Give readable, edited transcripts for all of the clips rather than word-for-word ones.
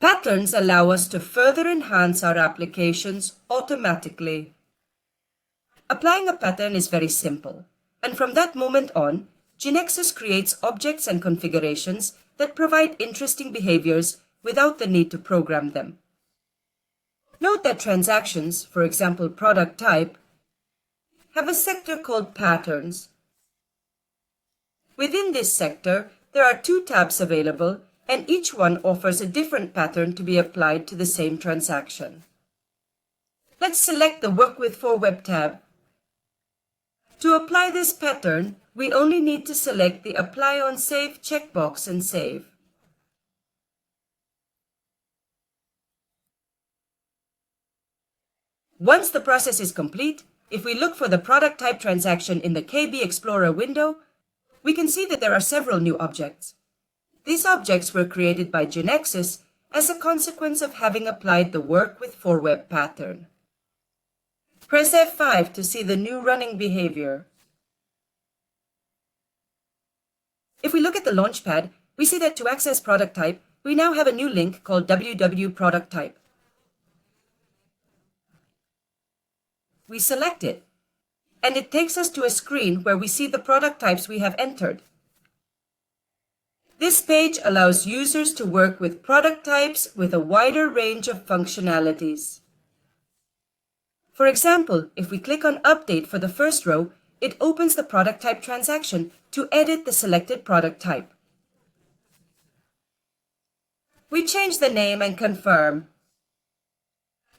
Patterns allow us to further enhance our applications automatically. Applying a pattern is very simple, and from that moment on, GeneXus creates objects and configurations that provide interesting behaviors without the need to program them. Note that transactions, for example product type, have a sector called Patterns. Within this sector, there are 2 tabs available, and each one offers a different pattern to be applied to the same transaction. Let's select the Work with for Web tab. To apply this pattern, we only need to select the Apply on Save checkbox and save. Once the process is complete, if we look for the product type transaction in the KB Explorer window, we can see that there are several new objects. These objects were created by GeneXus as a consequence of having applied the Work with for Web pattern. Press F5 to see the new running behavior. If we look at the Launchpad, we see that to access product type, we now have a new link called www product type. We select it, and it takes us to a screen where we see the product types we have entered. This page allows users to work with product types with a wider range of functionalities. For example, if we click on Update for the first row, it opens the product type transaction to edit the selected product type. We change the name and confirm.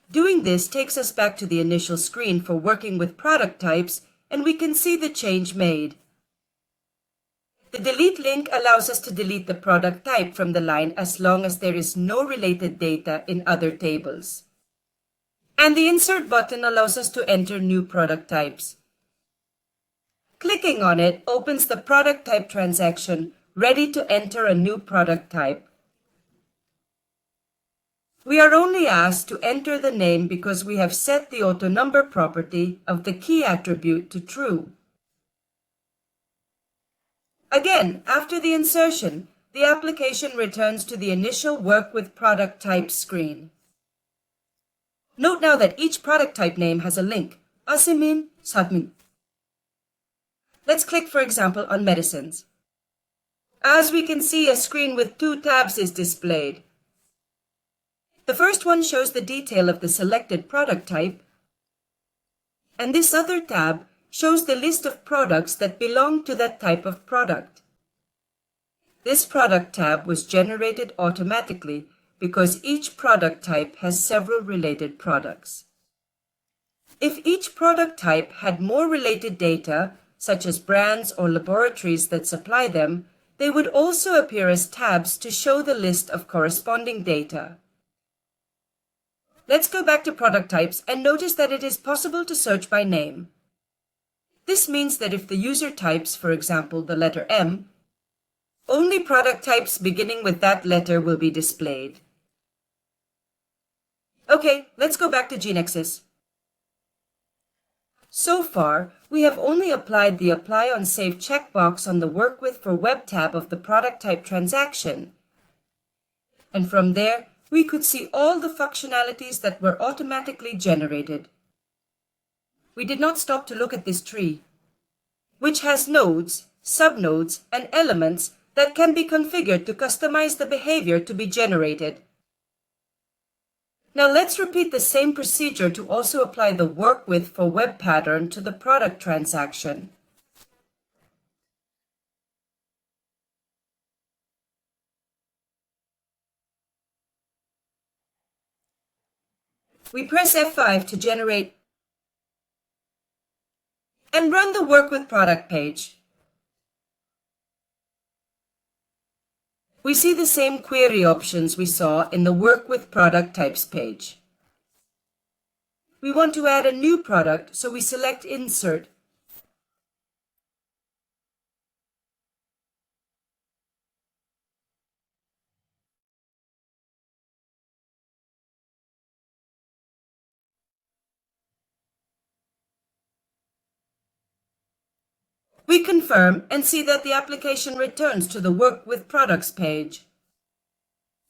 Doing this takes us back to the initial screen for working with product types, and we can see the change made. The delete link allows us to delete the product type from the line as long as there is no related data in other tables. And the insert button allows us to enter new product types. Clicking on it opens the product type transaction, ready to enter a new product type. We are only asked to enter the name because we have set the AutoNumber property of the key attribute to true. Again, after the insertion, the application returns to the initial Work with Product Type screen. Note now that each product type name has a link, Asimin, Sadmin. Let's click, for example, on Medicines. As we can see, a screen with 2 tabs is displayed. The first one shows the detail of the selected product type, and this other tab shows the list of products that belong to that type of product. This product tab was generated automatically because each product type has several related products. If each product type had more related data, such as brands or laboratories that supply them, they would also appear as tabs to show the list of corresponding data. Let's go back to product types and notice that it is possible to search by name. This means that if the user types, for example, the letter M, only product types beginning with that letter will be displayed. Okay, let's go back to GeneXus. So far, we have only applied the Apply on Save checkbox on the Work with for Web tab of the product type transaction. And from there, we could see all the functionalities that were automatically generated. We did not stop to look at this tree, which has nodes, subnodes, and elements that can be configured to customize the behavior to be generated. Now let's repeat the same procedure to also apply the Work with for Web pattern to the product transaction. We press F5 to generate and run the Work with Product page. We see the same query options we saw in the Work with Product Types page. We want to add a new product, so we select Insert. We confirm and see that the application returns to the Work with Products page.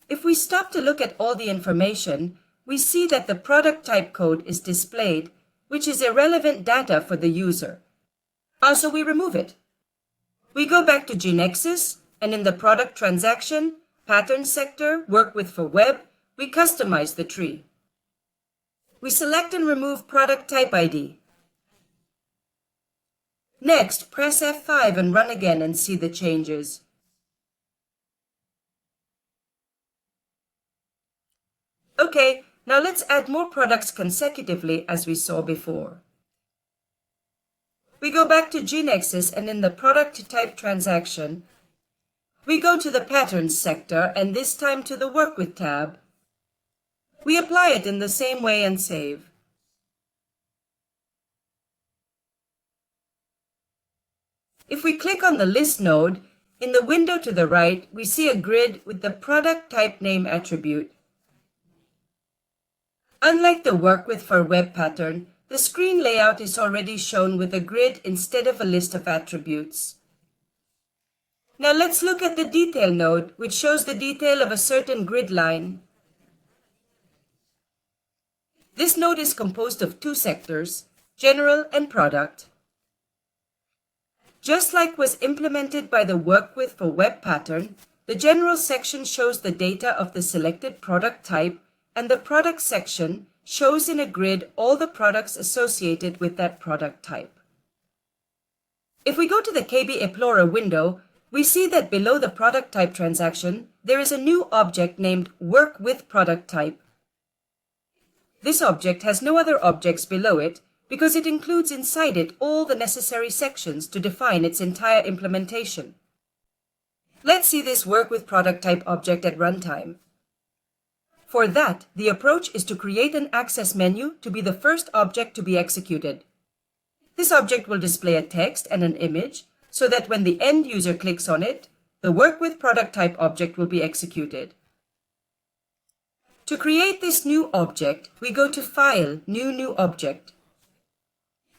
If we stop to look at all the information, we see that the product type code is displayed, which is irrelevant data for the user. Also, we remove it. We go back to GeneXus, and in the product transaction, pattern sector, work with for web, we customize the tree. We select and remove product type ID. Next, press F5 and run again and see the changes. Okay, now let's add more products consecutively as we saw before. We go back to GeneXus, and in the product type transaction, we go to the patterns sector and this time to the work with tab. We apply it in the same way and save. If we click on the list node, in the window to the right, we see a grid with the product type name attribute. Unlike the work with for web pattern, the screen layout is already shown with a grid instead of a list of attributes. Now let's look at the detail node, which shows the detail of a certain grid line. This node is composed of two sectors, general and product. Just like was implemented by the work with for web pattern, the general section shows the data of the selected product type, and the product section shows in a grid all the products associated with that product type. If we go to the KB Explorer window, we see that below the product type transaction, there is a new object named Work with Product Type. This object has no other objects below it because it includes inside it all the necessary sections to define its entire implementation. Let's see this Work with Product Type object at runtime. For that, the approach is to create an access menu to be the first object to be executed. This object will display a text and an image so that when the end user clicks on it, the Work with Product Type object will be executed. To create this new object, we go to File, New Object.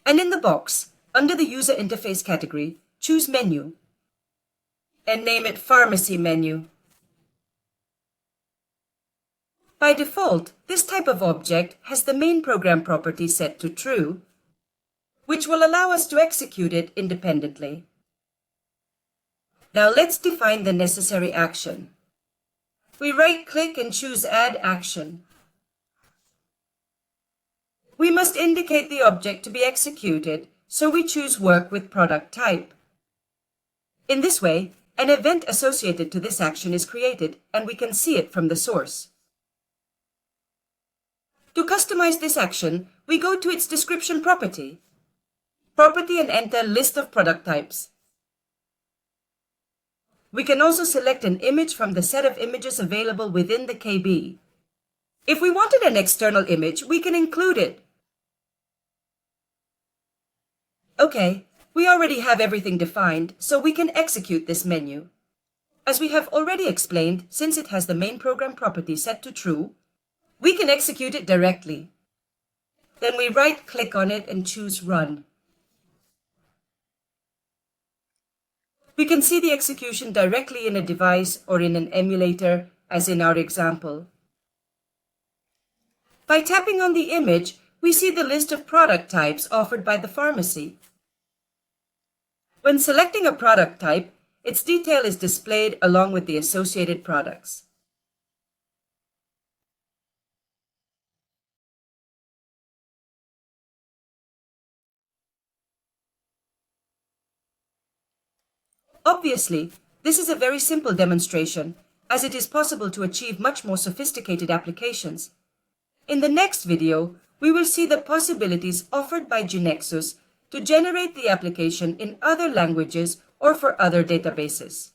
And in the box, under the User Interface category, choose Menu and name it Pharmacy Menu. By default, this type of object has the main program property set to true, which will allow us to execute it independently. Now let's define the necessary action. We right-click and choose Add Action. We must indicate the object to be executed, so we choose Work with Product Type. In this way, an event associated to this action is created, and we can see it from the source. To customize this action, we go to its description property and enter List of Product Types. We can also select an image from the set of images available within the KB. If we wanted an external image, we can include it. Okay, we already have everything defined, so we can execute this menu. As we have already explained, since it has the main program property set to true, we can execute it directly. Then we right-click on it and choose Run. We can see the execution directly in a device or in an emulator, as in our example. By tapping on the image, we see the list of product types offered by the pharmacy. When selecting a product type, its detail is displayed along with the associated products. Obviously, this is a very simple demonstration, as it is possible to achieve much more sophisticated applications. In the next video, we will see the possibilities offered by GeneXus to generate the application in other languages or for other databases.